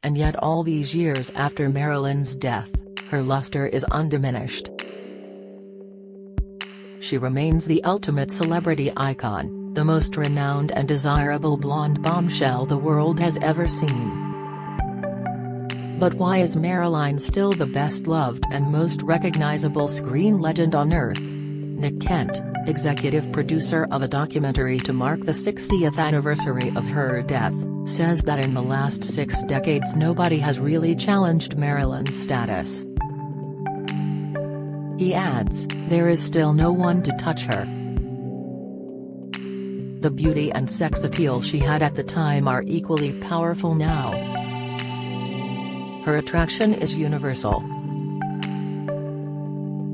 and yet all these years after Marilyn's death, her luster is undiminished. She remains the ultimate celebrity icon, the most renowned and desirable blonde bombshell the world has ever seen. But why is Marilyn still the best-loved and most recognizable screen legend on Earth? Nick Kent, executive producer of a documentary to mark the 60th anniversary of her death, says that in the last 6 decades nobody has really challenged Marilyn's status. He adds, "There is still no one to touch her. The beauty and sex appeal she had at the time are equally powerful now. Her attraction is universal.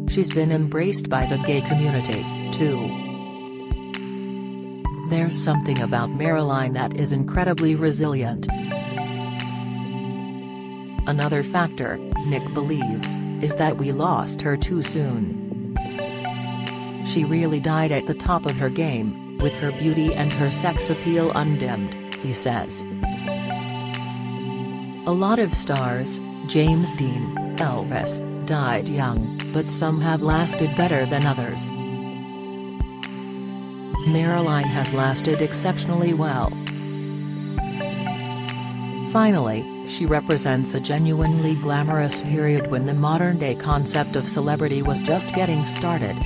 She's been embraced by the gay community, too. There's something about Marilyn that is incredibly resilient." Another factor, Nick believes, is that we lost her too soon. She really died at the top of her game, with her beauty and her sex appeal undimmed, he says. A lot of stars, James Dean, Elvis, died young, but some have lasted better than others. Marilyn has lasted exceptionally well. Finally, she represents a genuinely glamorous period when the modern-day concept of celebrity was just getting started.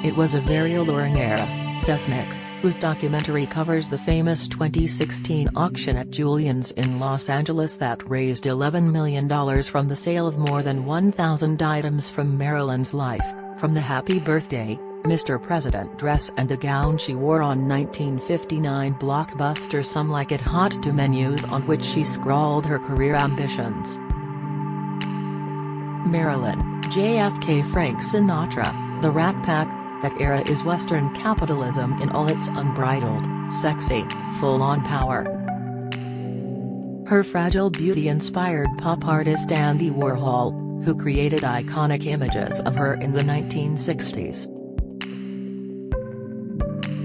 It was a very alluring era, says Nick, whose documentary covers the famous 2016 auction at Julien's in Los Angeles that raised $11 million from the sale of more than 1,000 items from Marilyn's life, from the Happy Birthday, Mr. President dress and the gown she wore on 1959 blockbuster Some Like It Hot to menus on which she scrawled her career ambitions. Marilyn, JFK, Frank Sinatra, the Rat Pack. That era is Western capitalism in all its unbridled, sexy, full-on power. Her fragile beauty inspired pop artist Andy Warhol, who created iconic images of her in the 1960s.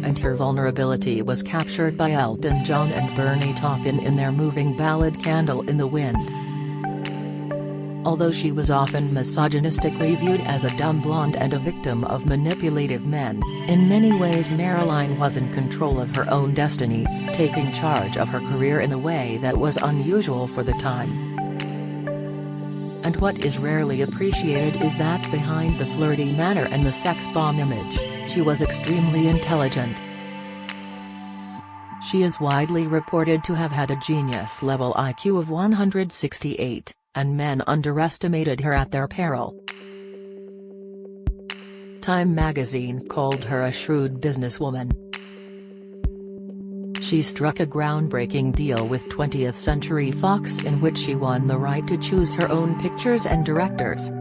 And her vulnerability was captured by Elton John and Bernie Taupin in their moving ballad Candle in the Wind. Although she was often misogynistically viewed as a dumb blonde and a victim of manipulative men, in many ways Marilyn was in control of her own destiny, taking charge of her career in a way that was unusual for the time. And what is rarely appreciated is that behind the flirty manner and the sex bomb image, she was extremely intelligent. She is widely reported to have had a genius-level IQ of 168. And men underestimated her at their peril. Time magazine called her a shrewd businesswoman. She struck a groundbreaking deal with 20th Century Fox in which she won the right to choose her own pictures and directors.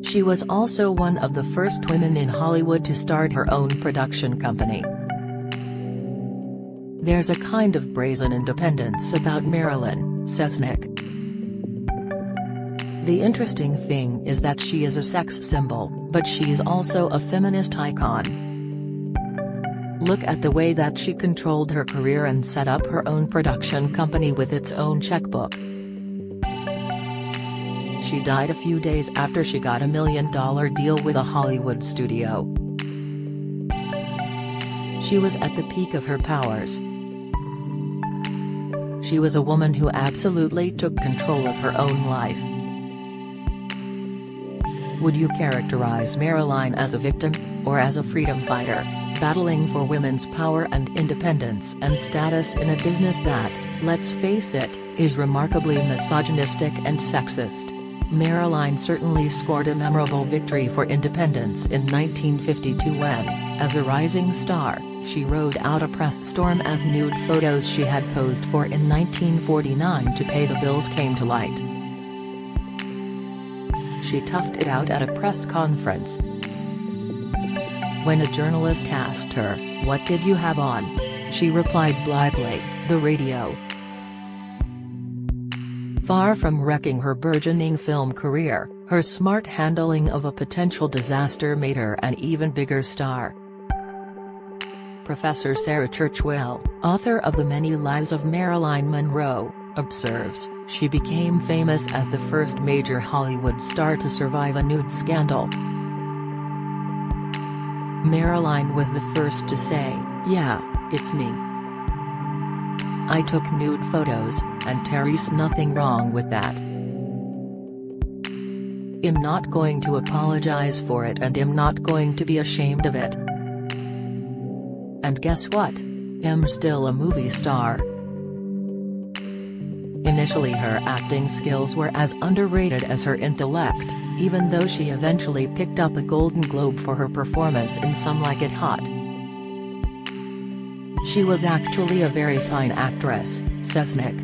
She was also one of the first women in Hollywood to start her own production company. There's a kind of brazen independence about Marilyn, says Nick. The interesting thing is that she is a sex symbol, but she's also a feminist icon. Look at the way that she controlled her career and set up her own production company with its own checkbook. She died a few days after she got $1 million deal with a Hollywood studio. She was at the peak of her powers. She was a woman who absolutely took control of her own life. Would you characterize Marilyn as a victim, or as a freedom fighter, battling for women's power and independence and status in a business that, let's face it, is remarkably misogynistic and sexist? Marilyn certainly scored a memorable victory for independence in 1952 when, as a rising star, she rode out a press storm as nude photos she had posed for in 1949 to pay the bills came to light. She toughed it out at a press conference. When a journalist asked her, "What did you have on?" she replied blithely, "The radio." Far from wrecking her burgeoning film career, her smart handling of a potential disaster made her an even bigger star. Professor Sarah Churchwell, author of The Many Lives of Marilyn Monroe, observes, she became famous as the first major Hollywood star to survive a nude scandal. Marilyn was the first to say, "Yeah, it's me. I took nude photos, and there's nothing wrong with that. I'm not going to apologize for it and I'm not going to be ashamed of it. And guess what? I'm still a movie star." Initially her acting skills were as underrated as her intellect, even though she eventually picked up a Golden Globe for her performance in Some Like It Hot. "She was actually a very fine actress," says Nick.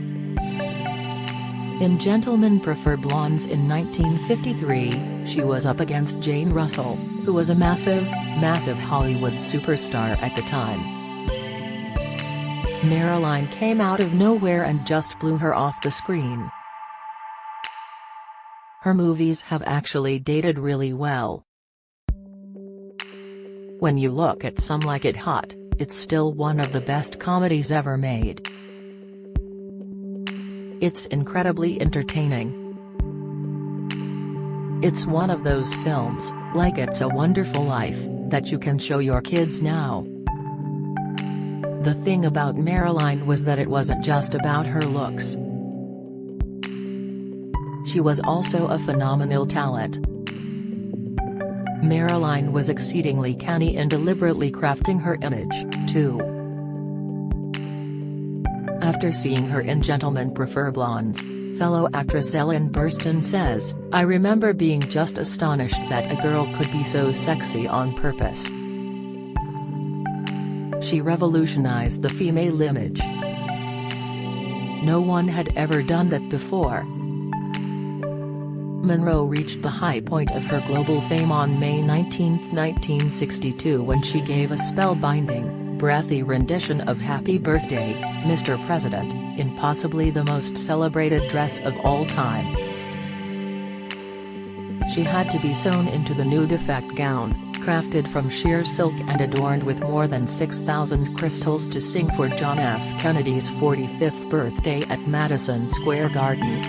In Gentlemen Prefer Blondes in 1953, she was up against Jane Russell, who was a massive Hollywood superstar at the time. Marilyn came out of nowhere and just blew her off the screen. Her movies have actually dated really well. When you look at Some Like It Hot, it's still one of the best comedies ever made. It's incredibly entertaining. It's one of those films, like It's a Wonderful Life, that you can show your kids now. The thing about Marilyn was that it wasn't just about her looks. She was also a phenomenal talent. Marilyn was exceedingly canny in deliberately crafting her image, too. After seeing her in Gentlemen Prefer Blondes, fellow actress Ellen Burstyn says, "I remember being just astonished that a girl could be so sexy on purpose. She revolutionized the female image. No one had ever done that before." Monroe reached the high point of her global fame on May 19, 1962 when she gave a spellbinding, breathy rendition of Happy Birthday, Mr. President, in possibly the most celebrated dress of all time. She had to be sewn into the nude effect gown, crafted from sheer silk and adorned with more than 6,000 crystals to sing for John F. Kennedy's 45th birthday at Madison Square Garden.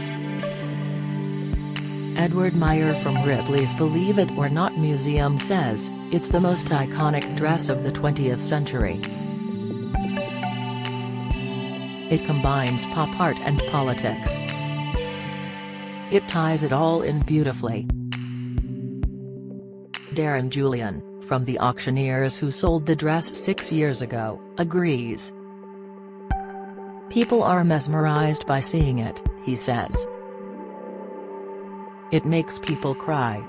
Edward Meyer from Ripley's Believe It or Not Museum says, "It's the most iconic dress of the 20th century. It combines pop art and politics. It ties it all in beautifully." Darren Julian, from the auctioneers who sold the dress 6 years ago, agrees. "People are mesmerized by seeing it," he says. "It makes people cry.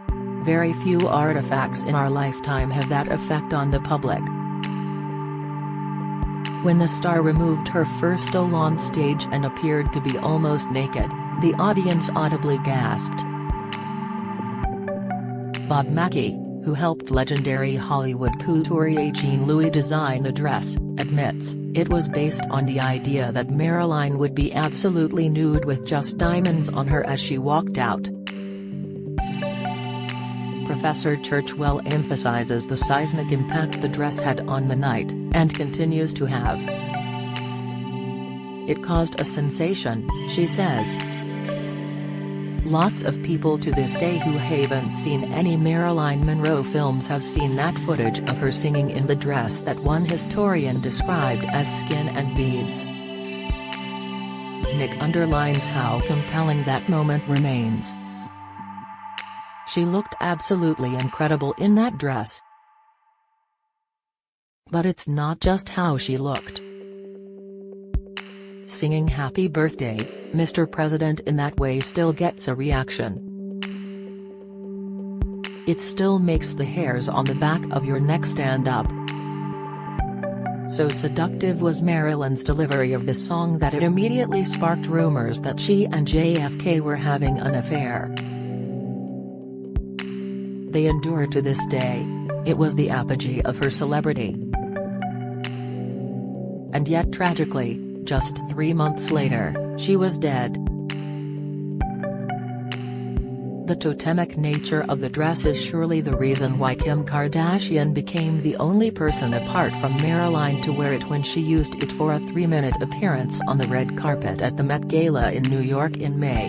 Very few artifacts in our lifetime have that effect on the public." When the star removed her first stole on stage and appeared to be almost naked, the audience audibly gasped. Bob Mackie, who helped legendary Hollywood couturier Jean Louis design the dress, admits, "It was based on the idea that Marilyn would be absolutely nude with just diamonds on her as she walked out." Professor Churchwell emphasizes the seismic impact the dress had on the night, and continues to have. "It caused a sensation," she says. "Lots of people to this day who haven't seen any Marilyn Monroe films have seen that footage of her singing in the dress that one historian described as skin and beads." Nick underlines how compelling that moment remains. "She looked absolutely incredible in that dress. But it's not just how she looked. Singing Happy Birthday, Mr. President in that way still gets a reaction. It still makes the hairs on the back of your neck stand up." So seductive was Marilyn's delivery of the song that it immediately sparked rumors that she and JFK were having an affair. They endure to this day. It was the apogee of her celebrity. And yet tragically, just 3 months later, she was dead. The totemic nature of the dress is surely the reason why Kim Kardashian became the only person apart from Marilyn to wear it when she used it for a 3-minute appearance on the red carpet at the Met Gala in New York in May.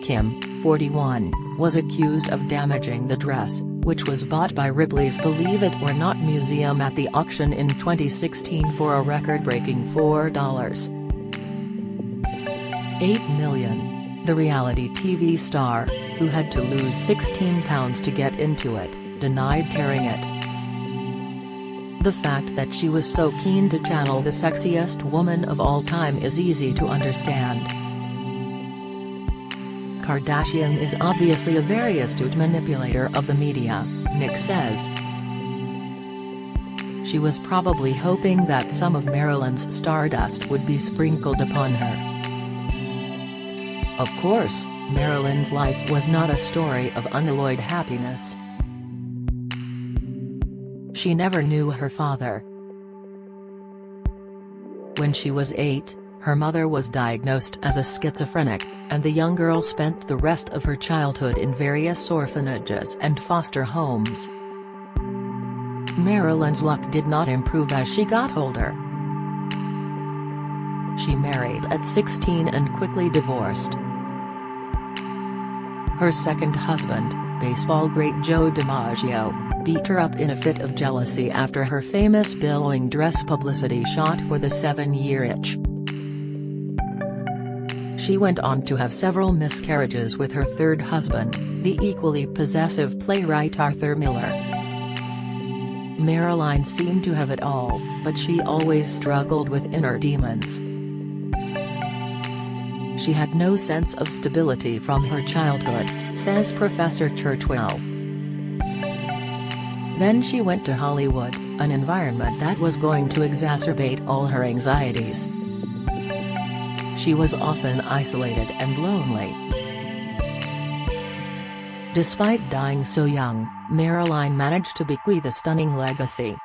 Kim, 41, was accused of damaging the dress, which was bought by Ripley's Believe It or Not museum at the auction in 2016 for a record-breaking $4.8 million. The reality TV star, who had to lose 16 pounds to get into it, denied tearing it. The fact that she was so keen to channel the sexiest woman of all time is easy to understand. Kardashian is obviously a very astute manipulator of the media, Nick says. She was probably hoping that some of Marilyn's stardust would be sprinkled upon her. Of course, Marilyn's life was not a story of unalloyed happiness. She never knew her father. When she was 8, her mother was diagnosed as a schizophrenic, and the young girl spent the rest of her childhood in various orphanages and foster homes. Marilyn's luck did not improve as she got older. She married at 16 and quickly divorced. Her second husband, baseball great Joe DiMaggio, beat her up in a fit of jealousy after her famous billowing dress publicity shot for the 7-year itch. She went on to have several miscarriages with her third husband, the equally possessive playwright Arthur Miller. Marilyn seemed to have it all, but she always struggled with inner demons. She had no sense of stability from her childhood, says Professor Churchwell. Then she went to Hollywood, an environment that was going to exacerbate all her anxieties. She was often isolated and lonely. Despite dying so young, Marilyn managed to bequeath a stunning legacy.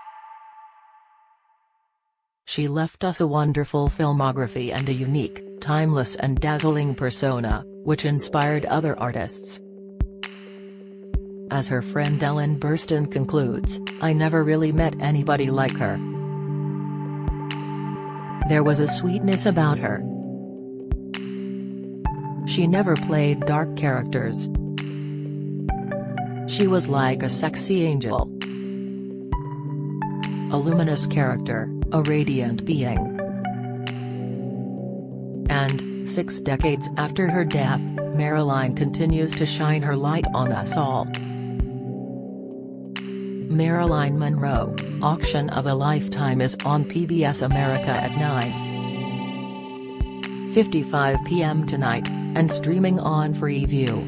She left us a wonderful filmography and a unique, timeless and dazzling persona, which inspired other artists. As her friend Ellen Burstyn concludes, "I never really met anybody like her. There was a sweetness about her. She never played dark characters. She was like a sexy angel. A luminous character, a radiant being." And, 6 decades after her death, Marilyn continues to shine her light on us all. Marilyn Monroe, Auction of a Lifetime is on PBS America at 9:55 p.m. tonight, and streaming on Freeview.